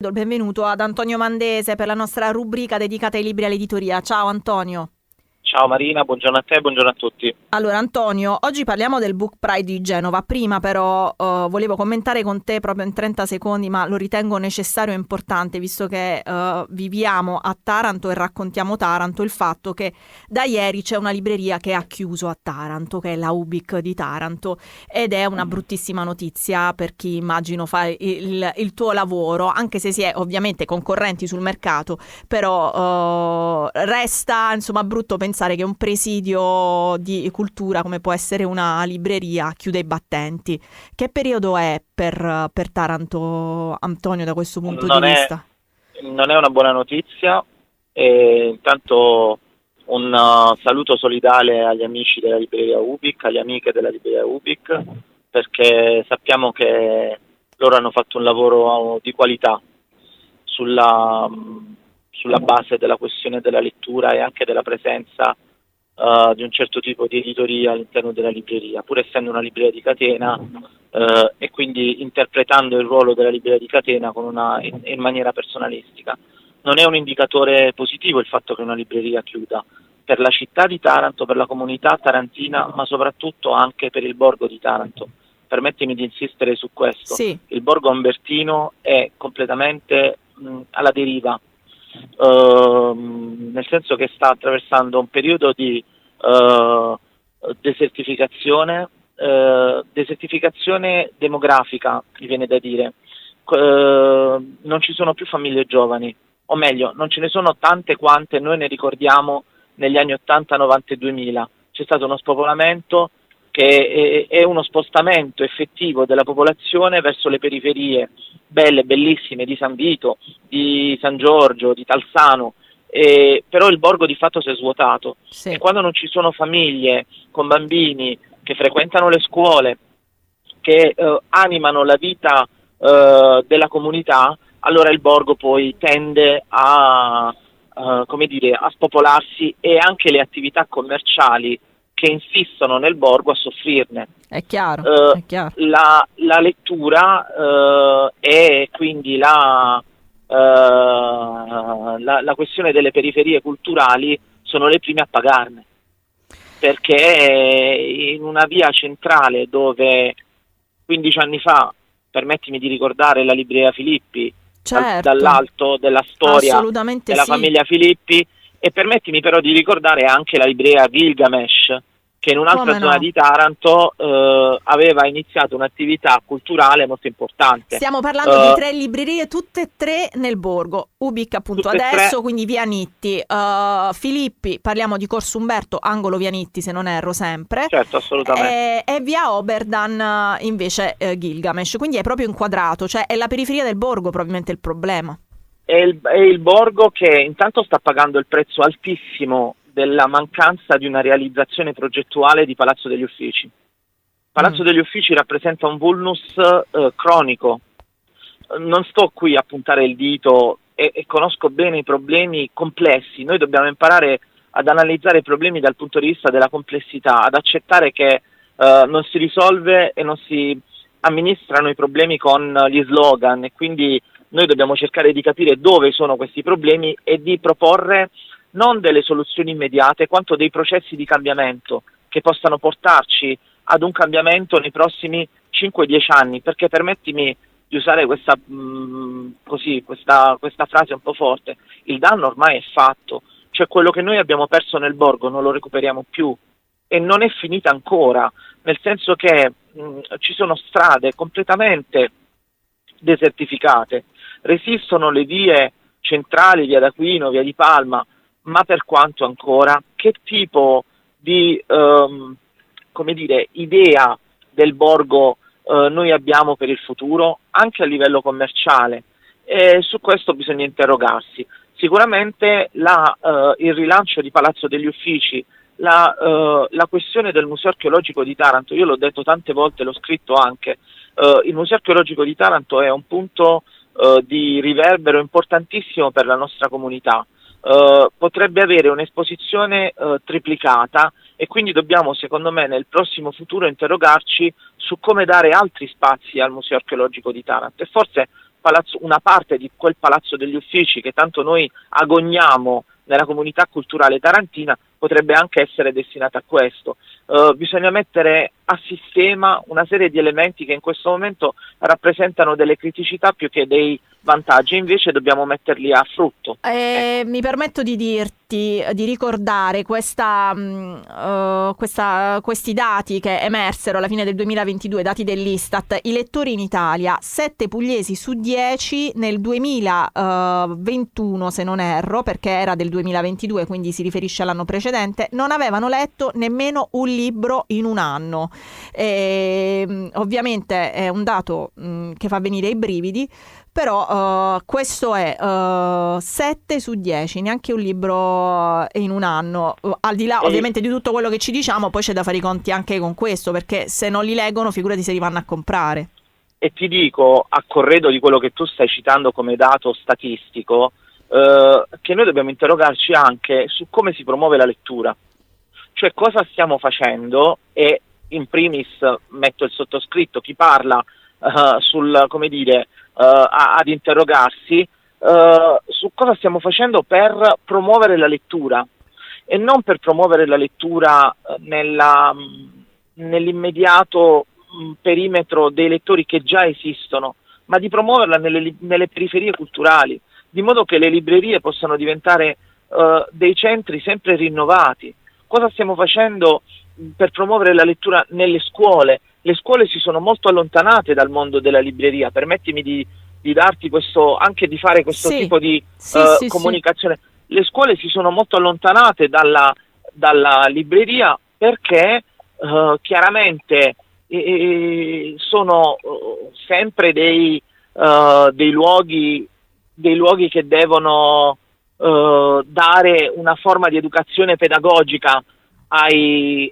Do il benvenuto ad Antonio Mandese per la nostra rubrica dedicata ai libri all'editoria. Ciao Antonio. Ciao Marina, buongiorno a te e buongiorno a tutti. Allora Antonio, oggi parliamo del Book Pride di Genova. Prima però volevo commentare con te proprio in 30 secondi, ma lo ritengo necessario e importante, visto che viviamo a Taranto e raccontiamo Taranto, il fatto che da ieri c'è una libreria che ha chiuso a Taranto, che è la Ubic di Taranto, ed è una bruttissima notizia per chi immagino fa il tuo lavoro, anche se si è ovviamente concorrenti sul mercato, però resta insomma brutto pensare che un presidio di cultura come può essere una libreria chiude i battenti. Che periodo è per Taranto, Antonio, da questo punto di Non è, vista? non è una buona notizia e intanto un saluto solidale agli amici della libreria Ubic, alle amiche della libreria Ubic, perché sappiamo che loro hanno fatto un lavoro di qualità sulla, sulla base della questione della lettura e anche della presenza di un certo tipo di editoria all'interno della libreria, pur essendo una libreria di catena e quindi interpretando il ruolo della libreria di catena in maniera personalistica. Non è un indicatore positivo il fatto che una libreria chiuda per la città di Taranto, per la comunità tarantina, ma soprattutto anche per il borgo di Taranto. Permettimi di insistere su questo. Sì, Il borgo umbertino è completamente alla deriva, nel senso che sta attraversando un periodo di eh, desertificazione demografica, mi viene da dire. Non ci sono più famiglie giovani, o meglio, non ce ne sono tante quante noi ne ricordiamo negli anni 80, 90 e 2000. C'è stato uno spopolamento che è uno spostamento effettivo della popolazione verso le periferie belle, bellissime di San Vito, di San Giorgio, di Talsano, però il borgo di fatto si è svuotato e sì. quando non ci sono famiglie con bambini che frequentano le scuole, che animano la vita della comunità, allora il borgo poi tende come dire, a spopolarsi e anche le attività commerciali che insistono nel borgo a soffrirne. È chiaro, Eh, è chiaro. la lettura e quindi la questione delle periferie culturali sono le prime a pagarne, perché in una via centrale dove 15 anni fa, permettimi di ricordare la libreria Filippi, Certo, dall'alto della storia assolutamente della sì. famiglia Filippi, e permettimi però di ricordare anche la libreria Gilgamesh, che in un'altra Come zona no? di Taranto aveva iniziato un'attività culturale molto importante. Stiamo parlando di Eh, 3 librerie, tutte e tre nel borgo. Ubic appunto tutte e tre, adesso, quindi via Nitti. Filippi, parliamo di Corso Umberto, angolo via Nitti se non erro sempre. certo, assolutamente. E via Oberdan invece Gilgamesh. Quindi è proprio inquadrato, cioè è la periferia del borgo probabilmente il problema. È il borgo che intanto sta pagando il prezzo altissimo della mancanza di una realizzazione progettuale di Palazzo degli Uffici. Mm, Palazzo degli Uffici rappresenta un vulnus cronico. Non sto qui a puntare il dito e conosco bene i problemi complessi. Noi dobbiamo imparare ad analizzare i problemi dal punto di vista della complessità, ad accettare che non si risolve e non si amministrano i problemi con gli slogan, e quindi noi dobbiamo cercare di capire dove sono questi problemi e di proporre non delle soluzioni immediate, quanto dei processi di cambiamento che possano portarci ad un cambiamento nei prossimi 5-10 anni, perché permettimi di usare questa frase un po' forte: il danno ormai è fatto, cioè quello che noi abbiamo perso nel borgo non lo recuperiamo più, e non è finita ancora, nel senso che ci sono strade completamente desertificate, resistono le vie centrali, via d'Aquino, via di Palma, ma per quanto ancora? Che tipo di come dire, idea del borgo noi abbiamo per il futuro, anche a livello commerciale? E su questo bisogna interrogarsi. Sicuramente il rilancio di Palazzo degli Uffici, la questione del Museo Archeologico di Taranto, io l'ho detto tante volte, l'ho scritto anche, il Museo Archeologico di Taranto è un punto di riverbero importantissimo per la nostra comunità. Potrebbe avere un'esposizione triplicata, e quindi dobbiamo, secondo me, nel prossimo futuro interrogarci su come dare altri spazi al Museo Archeologico di Taranto, e forse una parte di quel Palazzo degli Uffici che tanto noi agogniamo nella comunità culturale tarantina potrebbe anche essere destinata a questo. Bisogna mettere a sistema una serie di elementi che in questo momento rappresentano delle criticità più che dei vantaggi, invece dobbiamo metterli a frutto. Ecco. Mi permetto di dirti, di ricordare questi dati che emersero alla fine del 2022, dati dell'Istat. I lettori in Italia, 7 pugliesi su 10 nel 2021, se non erro, perché era del 2022, quindi si riferisce all'anno precedente, non avevano letto nemmeno un libro in un anno. Ovviamente è un dato che fa venire i brividi, però questo è 7 su 10, neanche un libro in un anno. Al di là ovviamente di tutto quello che ci diciamo, poi c'è da fare i conti anche con questo, perché se non li leggono figurati se li vanno a comprare. E ti dico, a corredo di quello che tu stai citando come dato statistico, che noi dobbiamo interrogarci anche su come si promuove la lettura, cioè cosa stiamo facendo, e in primis metto il sottoscritto, chi parla sul, come dire, ad interrogarsi su cosa stiamo facendo per promuovere la lettura, e non per promuovere la lettura nell'immediato perimetro dei lettori che già esistono, ma di promuoverla nelle periferie culturali, di modo che le librerie possano diventare dei centri sempre rinnovati. Cosa stiamo facendo per promuovere la lettura nelle scuole? Le scuole si sono molto allontanate dal mondo della libreria, permettimi di darti questo, anche di fare questo tipo di comunicazione. Le scuole si sono molto allontanate dalla libreria perché chiaramente sono sempre dei luoghi che devono dare una forma di educazione pedagogica ai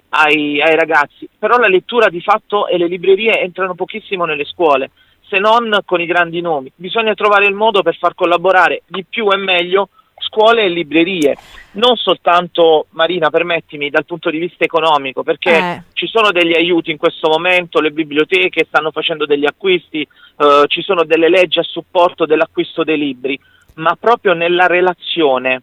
ragazzi, però la lettura di fatto e le librerie entrano pochissimo nelle scuole, se non con i grandi nomi. Bisogna trovare il modo per far collaborare di più e meglio scuole e librerie, non soltanto, Marina, permettimi, dal punto di vista economico, perché ci sono degli aiuti in questo momento, le biblioteche stanno facendo degli acquisti, ci sono delle leggi a supporto dell'acquisto dei libri, ma proprio nella relazione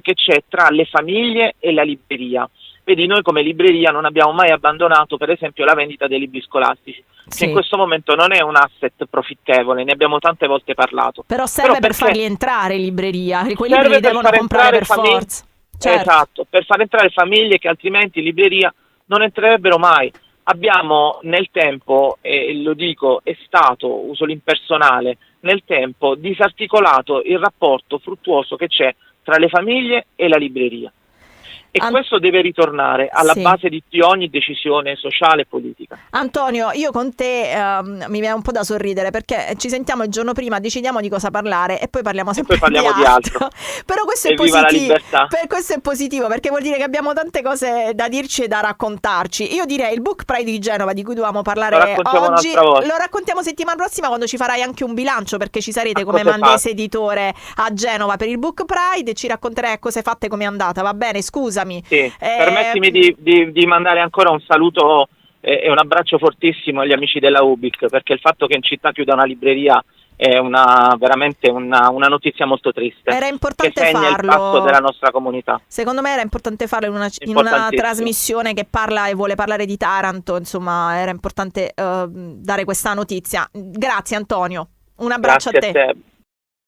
che c'è tra le famiglie e la libreria. Vedi, noi come libreria non abbiamo mai abbandonato, per esempio, la vendita dei libri scolastici, che in questo momento non è un asset profittevole, ne abbiamo tante volte parlato. Però serve per farli entrare in libreria, quei libri li devono comprare per forza. Certo. Esatto, per far entrare famiglie che altrimenti in libreria non entrerebbero mai. Abbiamo nel tempo, e lo dico, è stato, uso l'impersonale, nel tempo disarticolato il rapporto fruttuoso che c'è tra le famiglie e la libreria. E questo deve ritornare alla base di ogni decisione sociale e politica. Antonio, io con te mi viene un po' da sorridere, perché ci sentiamo il giorno prima, decidiamo di cosa parlare e poi parliamo sempre di altro. Però questo è positivo. Questo è positivo, perché vuol dire che abbiamo tante cose da dirci e da raccontarci. Io direi il Book Pride di Genova, di cui dovevamo parlare oggi, lo raccontiamo settimana prossima, quando ci farai anche un bilancio, perché ci sarete come Mandese Editore a Genova per il Book Pride e ci racconterai cose fatte, come è andata, va bene? Scusami. Sì, permettimi di mandare ancora un saluto e un abbraccio fortissimo agli amici della Ubic, perché il fatto che in città chiuda una libreria è veramente una notizia molto triste. Era importante che segna farlo. Il passo della nostra comunità. Secondo me era importante farlo in una trasmissione che parla e vuole parlare di Taranto, insomma era importante dare questa notizia. Grazie Antonio, un abbraccio a te.